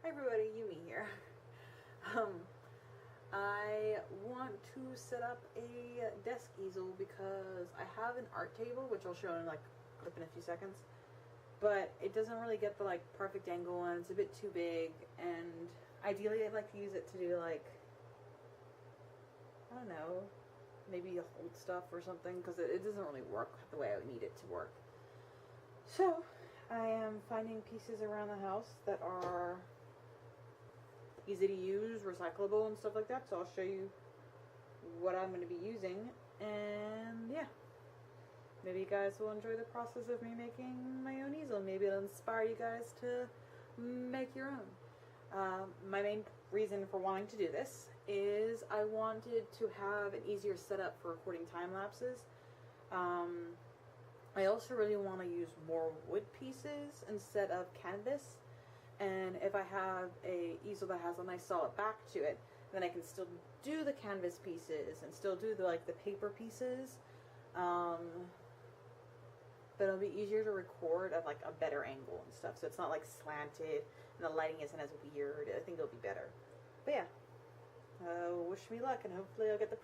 Hi everybody, Yumi here. I want to set up a desk easel because I have an art table, which I'll show in like clip in a few seconds, but it doesn't really get the like perfect angle and it's a bit too big, and ideally I'd like to use it to do like, I don't know, maybe hold stuff or something, because it doesn't really work the way I would need it to work. So I am finding pieces around the house that are easy to use, recyclable and stuff like that, so I'll show you what I'm going to be using, and yeah, maybe you guys will enjoy the process of me making my own easel. Maybe it'll inspire you guys to make your own. My main reason for wanting to do this is I wanted to have an easier setup for recording time lapses. I also really want to use more wood pieces instead of canvas. And if I have a easel that has a nice solid back to it, then I can still do the canvas pieces and still do the paper pieces. But it'll be easier to record at like a better angle and stuff, so it's not like slanted and the lighting isn't as weird. I think it'll be better. But yeah, wish me luck, and hopefully I'll get the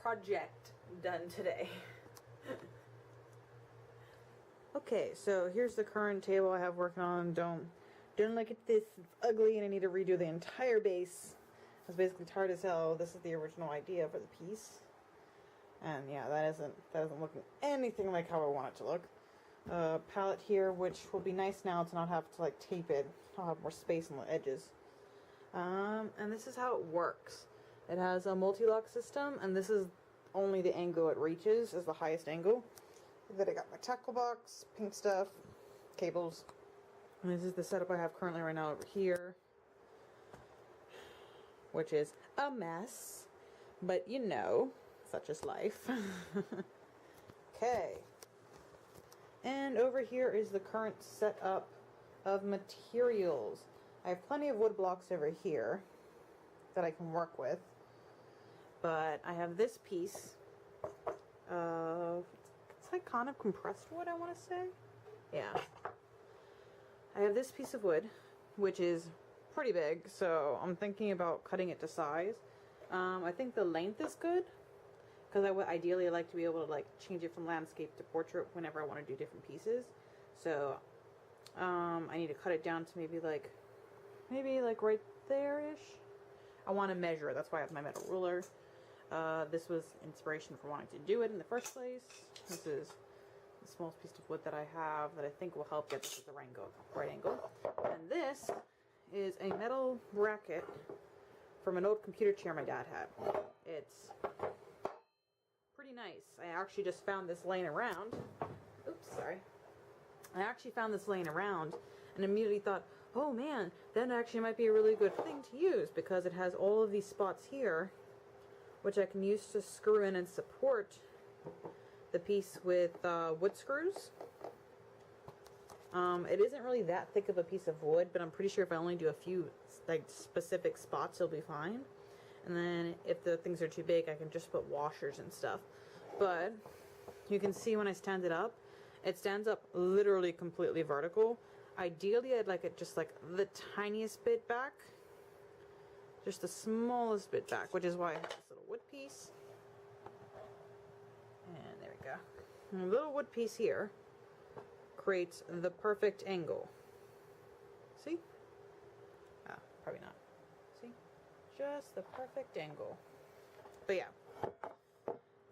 project done today. Okay, so here's the current table I have working on. Don't look at this, it's ugly and I need to redo the entire base. I was basically tired as hell. This is the original idea for the piece. And yeah, that isn't looking anything like how I want it to look. Palette here, which will be nice now to not have to like tape it. I'll have more space on the edges. And this is how it works. It has a multi-lock system, and this is only the angle it reaches, is the highest angle. Then I got my tackle box, pink stuff, cables, and this is the setup I have currently right now over here, which is a mess, but you know, such is life. Okay, and over here is the current setup of materials. I have plenty of wood blocks over here that I can work with, but I have this piece of, it's like kind of compressed wood, I want to say. Yeah. I have this piece of wood, which is pretty big, so I'm thinking about cutting it to size. I think the length is good, because I would ideally like to be able to like change it from landscape to portrait whenever I want to do different pieces. So I need to cut it down to maybe like right there-ish. I want to measure it, that's why I have my metal ruler. This was inspiration for wanting to do it in the first place. This is the smallest piece of wood that I have that I think will help get this at the right angle. And this is a metal bracket from an old computer chair my dad had. It's pretty nice. I actually just found this laying around. Oops, sorry. I actually found this laying around and immediately thought, oh man, that actually might be a really good thing to use, because it has all of these spots here which I can use to screw in and support the piece with wood screws. It isn't really that thick of a piece of wood, but I'm pretty sure if I only do a few like specific spots, it'll be fine. And then if the things are too big, I can just put washers and stuff. But you can see when I stand it stands up literally completely vertical. Ideally, I'd like it just like the tiniest bit back. Just the smallest bit back, which is why I have this little wood piece. And there we go. And a little wood piece here creates the perfect angle. See? Ah, probably not. See? Just the perfect angle. But yeah.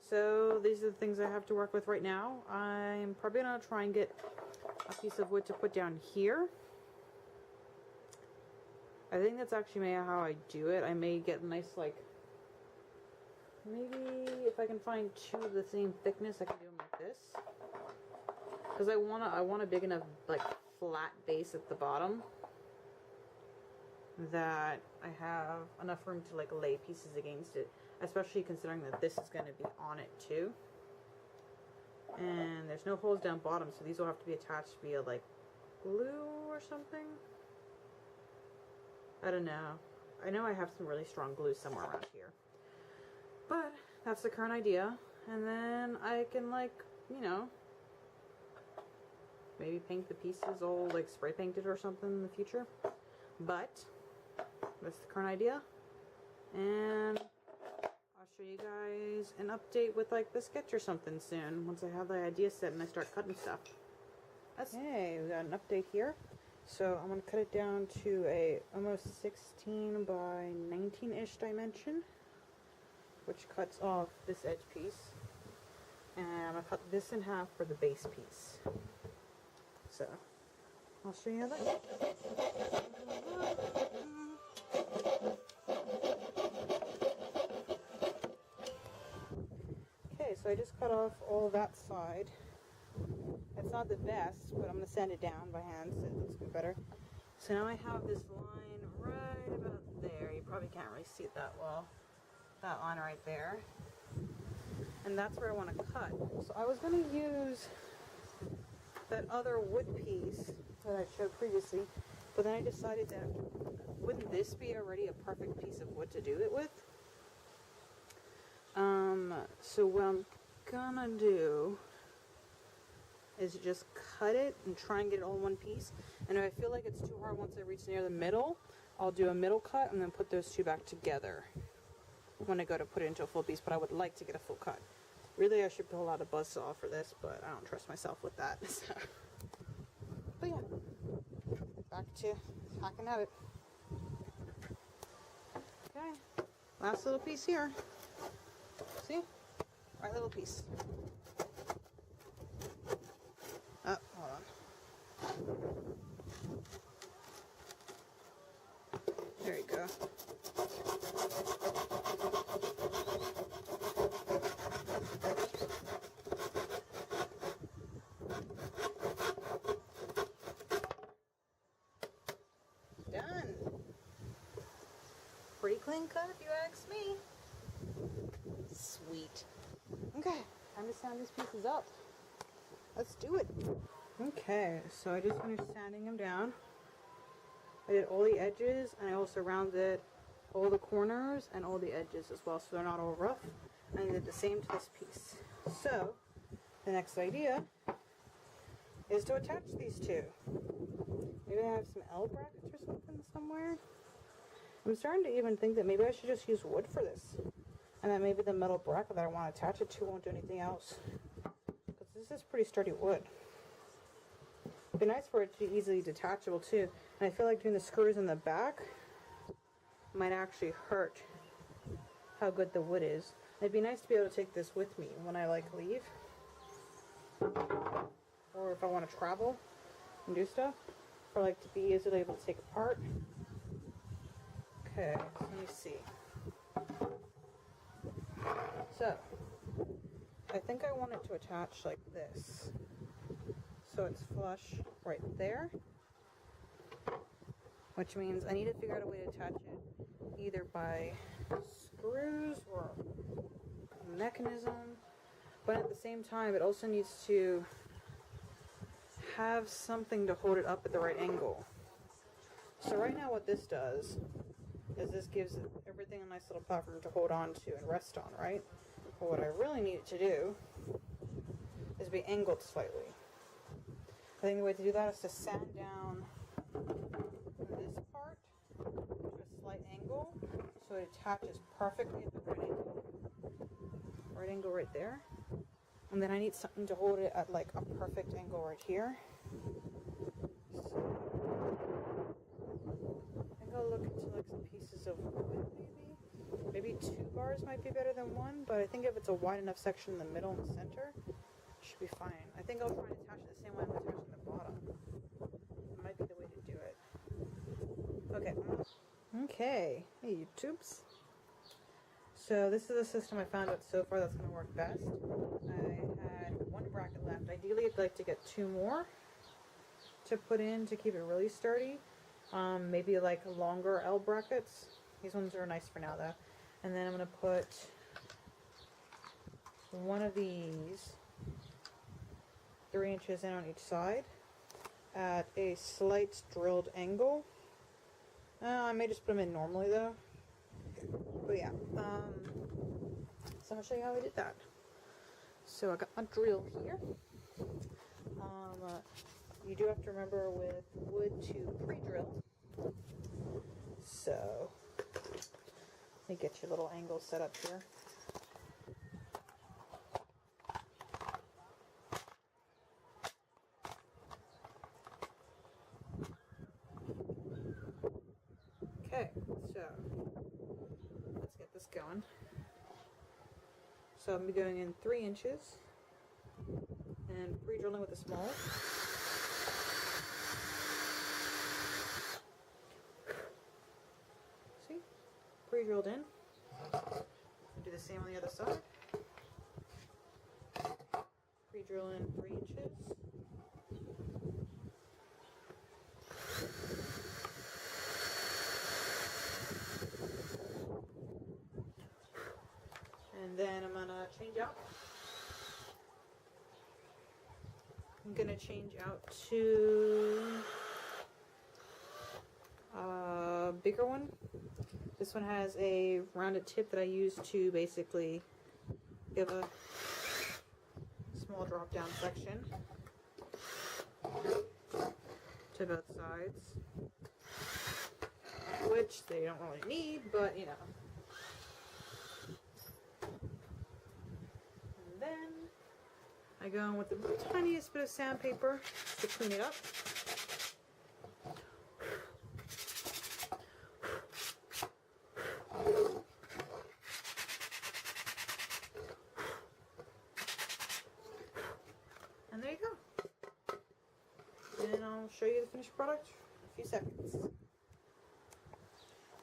So these are the things I have to work with right now. I'm probably going to try and get a piece of wood to put down here. I think that's actually how I do it. I may get a nice, like, maybe if I can find two of the same thickness, I can do them like this. Because I want a big enough, like, flat base at the bottom that I have enough room to, like, lay pieces against it. Especially considering that this is going to be on it, too. And there's no holes down bottom, so these will have to be attached via, like, glue or something. I don't know. I know I have some really strong glue somewhere around here. But that's the current idea. And then I can, like, you know, maybe paint the pieces all like spray painted or something in the future. but that's the current idea. And I'll show you guys an update with like the sketch or something soon, once I have the idea set and I start cutting stuff. Okay, we got an update here. So I'm going to cut it down to a almost 16 by 19-ish dimension, which cuts off this edge piece. And I'm going to cut this in half for the base piece. So I'll show you how that goes. Okay, so I just cut off all that side. It's not the best, but I'm going to sand it down by hand so it looks a bit better. So now I have this line right about there. You probably can't really see it that well. That line right there. And that's where I want to cut. So I was going to use that other wood piece that I showed previously, but then I decided that wouldn't this be already a perfect piece of wood to do it with? So what I'm gonna do is just cut it and try and get it all in one piece. And if I feel like it's too hard once I reach near the middle, I'll do a middle cut and then put those two back together when I go to put it into a full piece, but I would like to get a full cut. Really, I should pull out a buzzsaw for this, but I don't trust myself with that. So. But yeah, back to hacking at it. Okay, last little piece here. See? Right little piece. Oh, hold on. There you go. Done. Pretty clean cut if you ask me. Sweet. Okay, time to sand these pieces up. Let's do it. Okay, so I just finished sanding them down. I did all the edges, and I also rounded all the corners and all the edges as well, so they're not all rough. And I did the same to this piece. So, the next idea is to attach these two. Maybe I have some L brackets or something somewhere. I'm starting to even think that maybe I should just use wood for this. And then maybe the metal bracket that I want to attach it to won't do anything else. Because this is pretty sturdy wood. It'd be nice for it to be easily detachable too. And I feel like doing the screws in the back might actually hurt how good the wood is. It'd be nice to be able to take this with me when I like leave. Or if I want to travel and do stuff. Or like to be easily able to take apart. Okay, so let me see. So, I think I want it to attach like this. So it's flush right there. Which means I need to figure out a way to attach it either by screws or a mechanism. But at the same time, it also needs to have something to hold it up at the right angle. So right now what this does is this gives everything a nice little platform to hold on to and rest on, right? But what I really need it to do is be angled slightly. I think the way to do that is to sand down this part to a slight angle so it attaches perfectly at the right angle. Right angle right there. And then I need something to hold it at like a perfect angle right here. So I think I'll look into like some pieces of wood maybe. Maybe 2 bars might be better than 1, but I think if it's a wide enough section in the middle and the center, it should be fine. I think I'll try and attach it the same way I'm attaching the bottom. It might be the way to do it. Okay. Okay. Hey, YouTubes. So this is the system I found out so far that's going to work best. I had 1 bracket left. Ideally, I'd like to get 2 more to put in to keep it really sturdy. Maybe like longer L brackets. These ones are nice for now though. And then I'm going to put one of these 3 inches in on each side at a slight drilled angle. I may just put them in normally though. But yeah, so I'm going to show you how I did that. So I got my drill here. You do have to remember with wood to pre-drill. So, let me get your little angle set up here. Okay, so let's get this going. So I'm going to be going in 3 inches and pre-drilling with the small. See? Pre-drilled in. Do the same on the other side. Pre-drill in 3 inches. And then I'm going to change out. I'm going to change out to a bigger one. This one has a rounded tip that I use to basically give a small drop down section to both sides, which they don't really need, but you know. And then I go in with the tiniest bit of sandpaper to clean it up. And there you go. And I'll show you the finished product in a few seconds.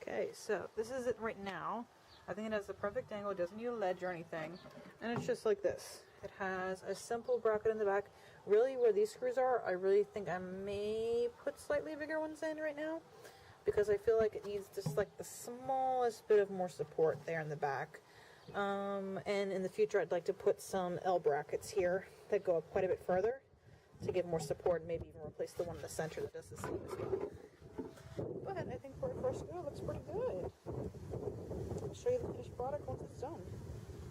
Okay, so this is it right now. I think it has the perfect angle. It doesn't need a ledge or anything. And it's just like this. It has a simple bracket in the back. Really, where these screws are, I really think I may put slightly bigger ones in right now, because I feel like it needs just like the smallest bit of more support there in the back. And in the future, I'd like to put some L brackets here that go up quite a bit further to give more support, and maybe even replace the one in the center that does the same as well. But I think for a first go, it looks pretty good. I'll show you the finished product once it's done.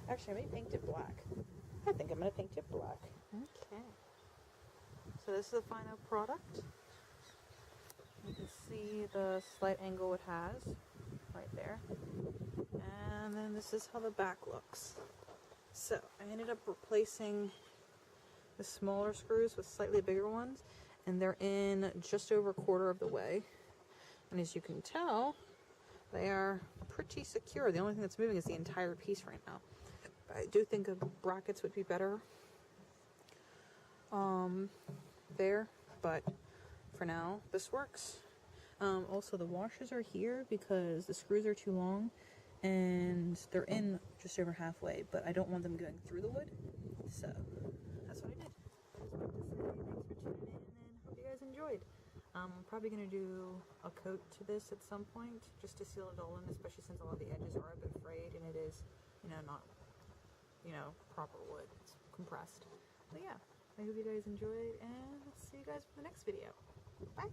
Actually, I may paint it black. I think I'm going to paint it black. Okay. So this is the final product. You can see the slight angle it has right there. And then this is how the back looks. So I ended up replacing the smaller screws with slightly bigger ones, and they're in just over a quarter of the way. And as you can tell, they are pretty secure. The only thing that's moving is the entire piece right now. I do think brackets would be better there, but for now, this works. Also, the washers are here because the screws are too long, and they're in just over halfway, but I don't want them going through the wood, so that's what I did. I just wanted to say thanks for tuning in, and hope you guys enjoyed. I'm probably going to do a coat to this at some point, just to seal it all in, especially since a lot of the edges are a bit frayed, and it is, you know, not, you know, proper wood. It's compressed. But yeah, I hope you guys enjoyed, and I'll see you guys for the next video. Bye!